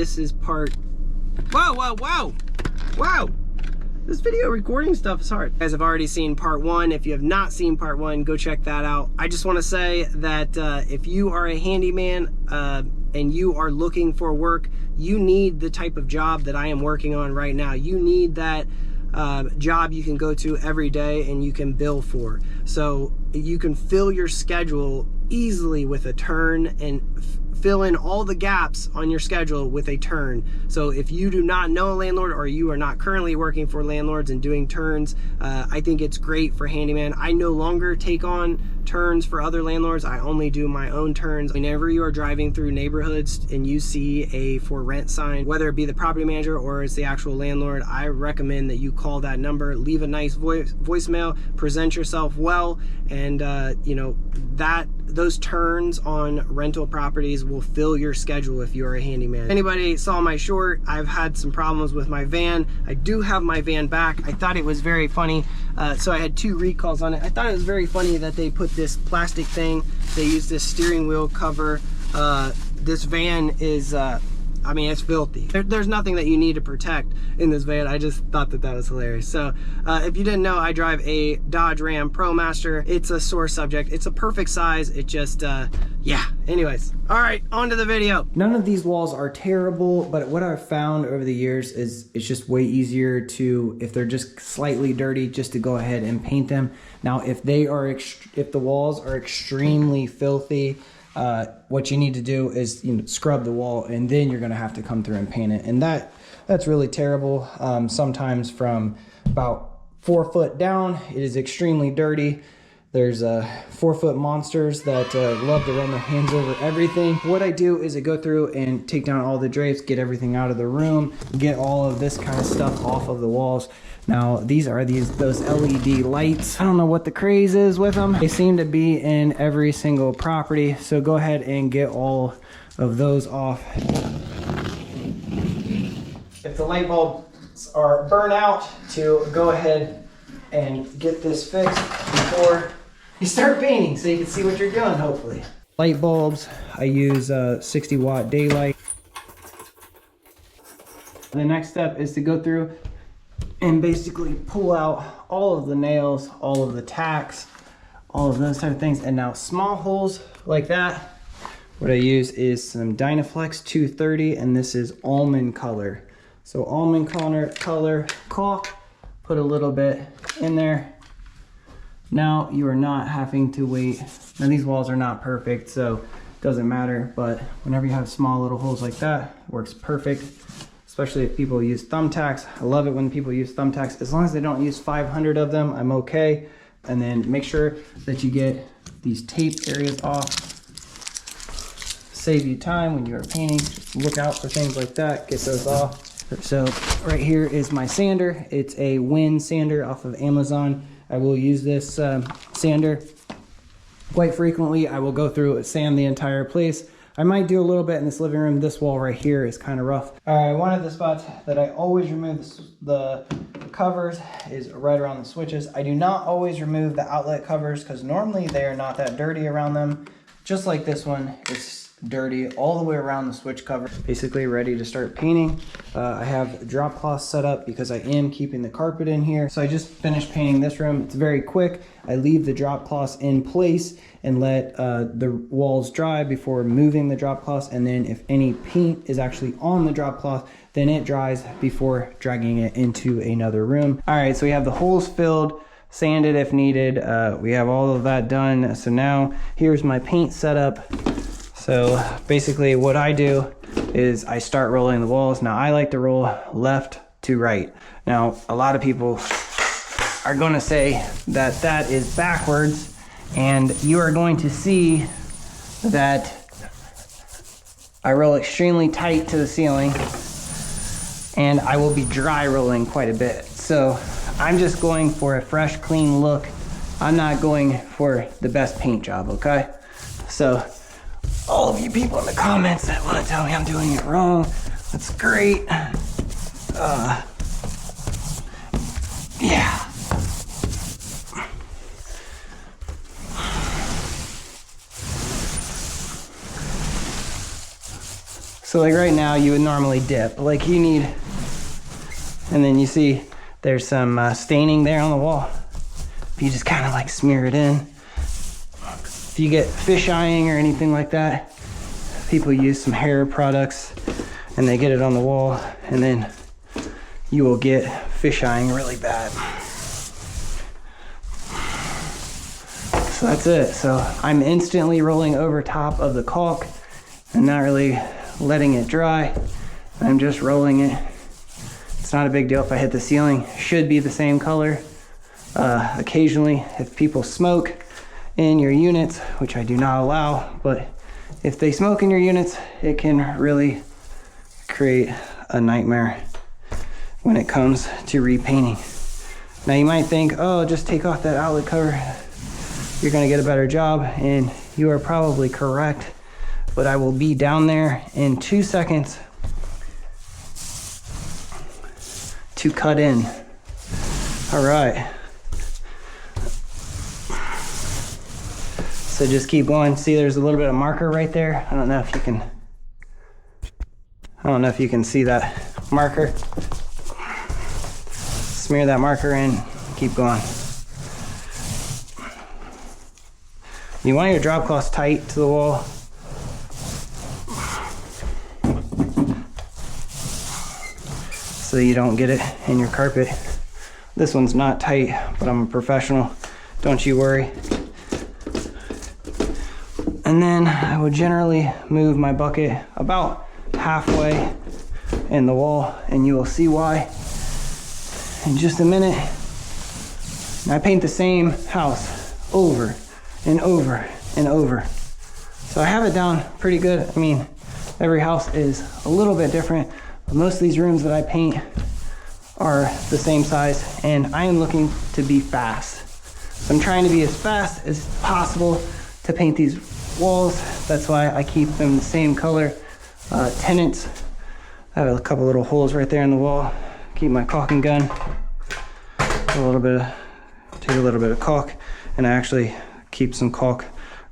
This is part... Whoa, whoa, whoa! Whoa! This video recording stuff is hard. You guys have already seen part one. If you have not seen part one, go check that out. I just want to say that if you are a handyman and you are looking for work, you need the type of job that I am working on right now. You need that job you can go to every day and you can bill for. So you can fill your schedule easily with a turn and fill in all the gaps on your schedule with a turn. So if you do not know a landlord or you are not currently working for landlords and doing turns, I think it's great for handyman. I no longer take on turns for other landlords. I only do my own turns. Whenever you are driving through neighborhoods and you see a for rent sign, whether it be the property manager or it's the actual landlord, I recommend that you call that number, leave a nice voicemail, present yourself well, and you know, those turns on rental properties will fill your schedule if you're a handyman. If anybody saw my short, I've had some problems with my van. I do have my van back. I thought it was very funny. So I had 2 recalls on it. I thought it was very funny that they put this plastic thing, they use this steering wheel cover. This van is, I mean, it's filthy. There's nothing that you need to protect in this van. I just thought that was hilarious. So if you didn't know, I drive a Dodge Ram ProMaster. It's a sore subject. It's a perfect size. It just, yeah. Anyways, all right, on to the video. None of these walls are terrible, but what I've found over the years is it's just way easier to, if they're just slightly dirty, just to go ahead and paint them. Now, if the walls are extremely filthy, what you need to do is, you know, scrub the wall, and then you're going to have to come through and paint it, and that's really terrible. Sometimes from about 4 foot down, it is extremely dirty. There's 4-foot monsters that love to run their hands over everything. What I do is I go through and take down all the drapes, get everything out of the room, get all of this kind of stuff off of the walls. Now, these are those LED lights. I don't know what the craze is with them. They seem to be in every single property. So go ahead and get all of those off. If the light bulbs are burnt out, to go ahead and get this fixed before you start painting, so you can see what you're doing, hopefully. Light bulbs, I use 60-watt daylight. The next step is to go through and basically pull out all of the nails, all of the tacks, all of those type of things. And now small holes like that, what I use is some Dynaflex 230, and this is almond color. So almond color caulk, put a little bit in there. Now you are not having to wait. Now these walls are not perfect, so it doesn't matter, but whenever you have small little holes like that, it works perfect. Especially if people use thumbtacks. I love it when people use thumbtacks. As long as they don't use 500 of them, I'm okay. And then make sure that you get these tape areas off. Save you time when you are painting. Just look out for things like that. Get those off. So right here is my sander. It's a Win sander off of Amazon. I will use this sander quite frequently. I will go through and sand the entire place. I might do a little bit in this living room. This wall right here is kind of rough. One of the spots that I always remove the covers is right around the switches. I do not always remove the outlet covers because normally they are not that dirty around them. Just like this one, it's dirty all the way around the switch cover. Basically ready to start painting. I have drop cloths set up because I am keeping the carpet in here. So I just finished painting this room. It's very quick. I leave the drop cloths in place and let the walls dry before moving the drop cloths, and then if any paint is actually on the drop cloth, then it dries before dragging it into another room. All right, so we have the holes filled, sanded if needed. We have all of that done. So now here's my paint setup. So basically what I do is I start rolling the walls. Now I like to roll left to right. Now a lot of people are going to say that that is backwards, and you are going to see that I roll extremely tight to the ceiling, and I will be dry rolling quite a bit. So I'm just going for a fresh, clean look. I'm not going for the best paint job, okay? So all of you people in the comments that want to tell me I'm doing it wrong, that's great. Yeah. So like right now you would normally dip, like you need, and then you see there's some staining there on the wall. If you just kind of like smear it in. If you get fish eyeing or anything like that, people use some hair products and they get it on the wall, and then you will get fish eyeing really bad. So that's it. So I'm instantly rolling over top of the caulk and not really letting it dry. I'm just rolling it. It's not a big deal if I hit the ceiling. Should be the same color. Occasionally, if people smoke in your units, which I do not allow, but if they smoke in your units, it can really create a nightmare when it comes to repainting. Now you might think, oh, just take off that outlet cover, you're gonna get a better job, and you are probably correct, but I will be down there in 2 seconds to cut in. All right. So just keep going. See, there's a little bit of marker right there. I don't know if you can see that marker. Smear that marker in, keep going. You want your drop cloths tight to the wall. So you don't get it in your carpet. This one's not tight, but I'm a professional. Don't you worry. And then I would generally move my bucket about halfway in the wall, and you will see why in just a minute. And I paint the same house over and over and over. So I have it down pretty good. I mean, every house is a little bit different, but most of these rooms that I paint are the same size, and I am looking to be fast. So I'm trying to be as fast as possible to paint these walls. That's why I keep them the same color. Tenants, I have a couple little holes right there in the wall. Keep my caulking gun. Take a little bit of caulk, and I actually keep some caulk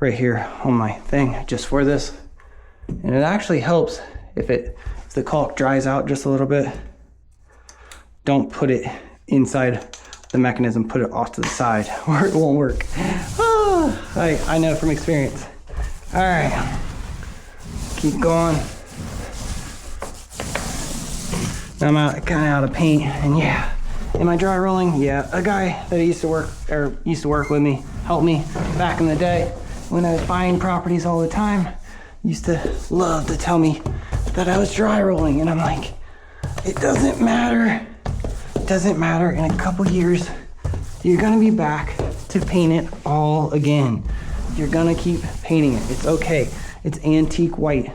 right here on my thing just for this. And it actually helps if the caulk dries out just a little bit. Don't put it inside the mechanism, put it off to the side or it won't work. I know from experience. All right, keep going. Now I'm kind of out of paint, and yeah, am I dry rolling? Yeah, a guy that used to work with me, helped me back in the day when I was buying properties all the time, used to love to tell me that I was dry rolling, and I'm like, it doesn't matter. It doesn't matter. In a couple years, you're gonna be back to paint it all again. You're gonna keep painting it. It's okay. It's antique white.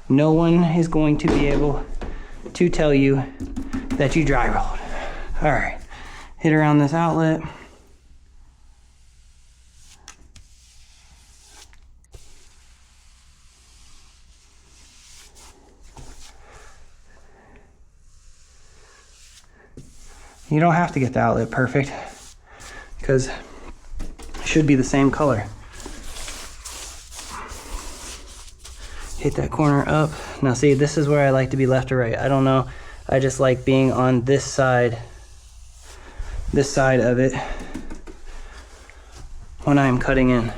No one is going to be able to tell you that you dry rolled. All right, hit around this outlet. You don't have to get the outlet perfect because it should be the same color. Hit that corner up. Now see, this is where I like to be left or right. I don't know. I just like being on this side of it when I'm cutting in.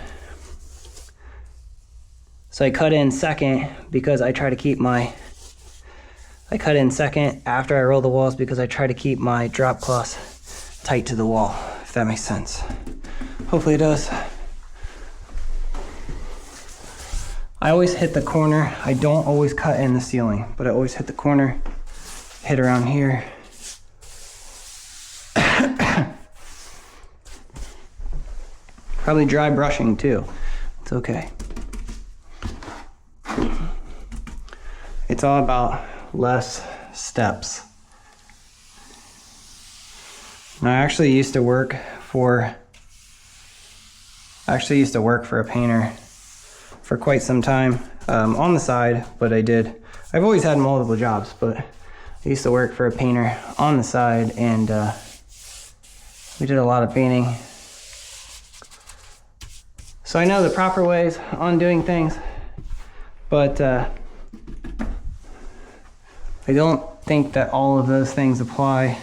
So I cut in second because I cut in second after I roll the walls because I try to keep my drop cloths tight to the wall, if that makes sense. Hopefully it does. I always hit the corner. I don't always cut in the ceiling, but I always hit the corner, hit around here. Probably dry brushing too. It's okay. It's all about less steps. Now, I actually used to work for a painter for quite some time on the side, but I've always had multiple jobs, but I used to work for a painter on the side, and we did a lot of painting. So I know the proper ways on doing things, but I don't think that all of those things apply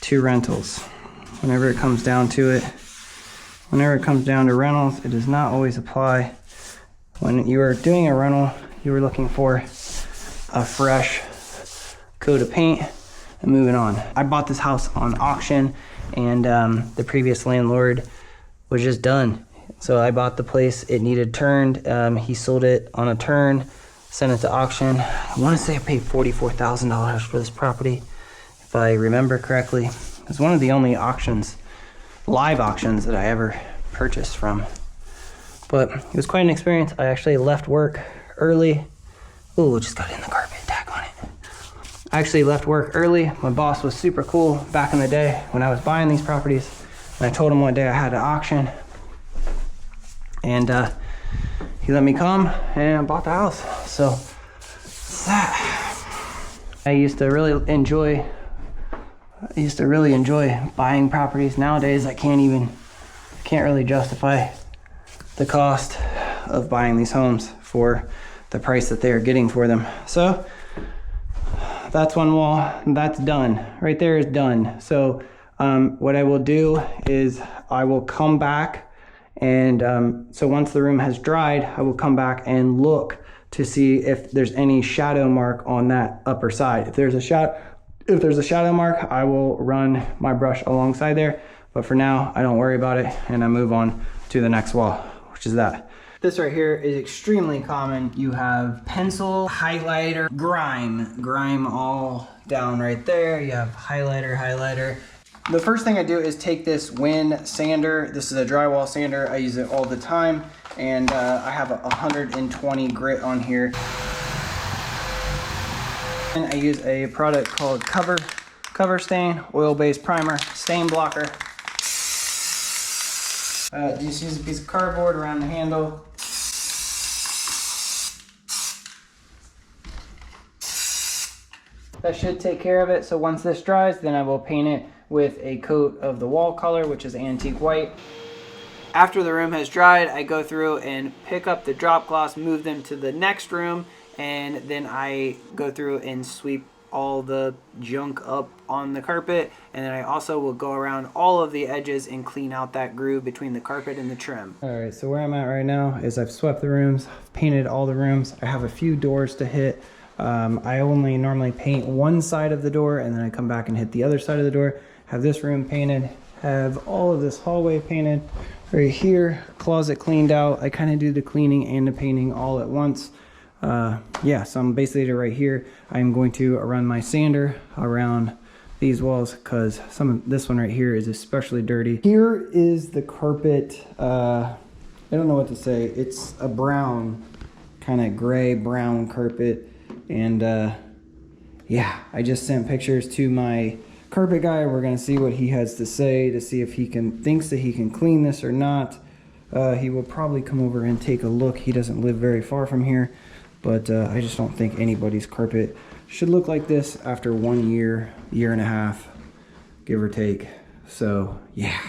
to rentals. Whenever it comes down to it, whenever it comes down to rentals, it does not always apply. When you are doing a rental, you are looking for a fresh coat of paint and moving on. I bought this house on auction, and the previous landlord was just done. So I bought the place, it needed turned. He sold it on a turn, sent it to auction. I want to say I paid $44,000 for this property, if I remember correctly. It's one of the only auctions, live auctions, that I ever purchased from. But it was quite an experience. I actually left work early. Ooh, just got in the carpet, tag on it. I actually left work early. My boss was super cool back in the day when I was buying these properties. And I told him one day I had an auction. And he let me come and I bought the house. So that's that. I used to really enjoy buying properties. Nowadays I can't really justify the cost of buying these homes for the price that they are getting for them. So that's one wall, that's done. Right there is done. So what I will do is I will come back, and so once the room has dried, I will come back and look to see if there's any shadow mark on that upper side. If there's a shadow mark, I will run my brush alongside there. But for now, I don't worry about it, and I move on to the next wall, which is that. This right here is extremely common. You have pencil, highlighter, grime all down right there. You have highlighter. The first thing I do is take this Win sander. This is a drywall sander. I use it all the time, and I have a 120 grit on here. And I use a product called Cover Stain, oil-based primer, stain blocker. Just use a piece of cardboard around the handle. That should take care of it. So once this dries, then I will paint it with a coat of the wall color, which is antique white. After the room has dried, I go through and pick up the drop cloths, move them to the next room, and then I go through and sweep all the junk up on the carpet, and then I also will go around all of the edges and clean out that groove between the carpet and the trim. All right, so where I'm at right now is I've swept the rooms, painted all the rooms. I have a few doors to hit. I only normally paint one side of the door, and then I come back and hit the other side of the door. Have this room painted, have all of this hallway painted. Right here, closet cleaned out. I kind of do the cleaning and the painting all at once. Yeah, so I'm basically right here. I'm going to run my sander around these walls because this one right here is especially dirty. Here is the carpet. I don't know what to say. It's a brown, kind of gray brown carpet. And yeah, I just sent pictures to my carpet guy. We're gonna see what he has to say to see if he thinks that he can clean this or not. He will probably come over and take a look. He doesn't live very far from here. But I just don't think anybody's carpet should look like this after 1 year, year and a half, give or take. So, yeah.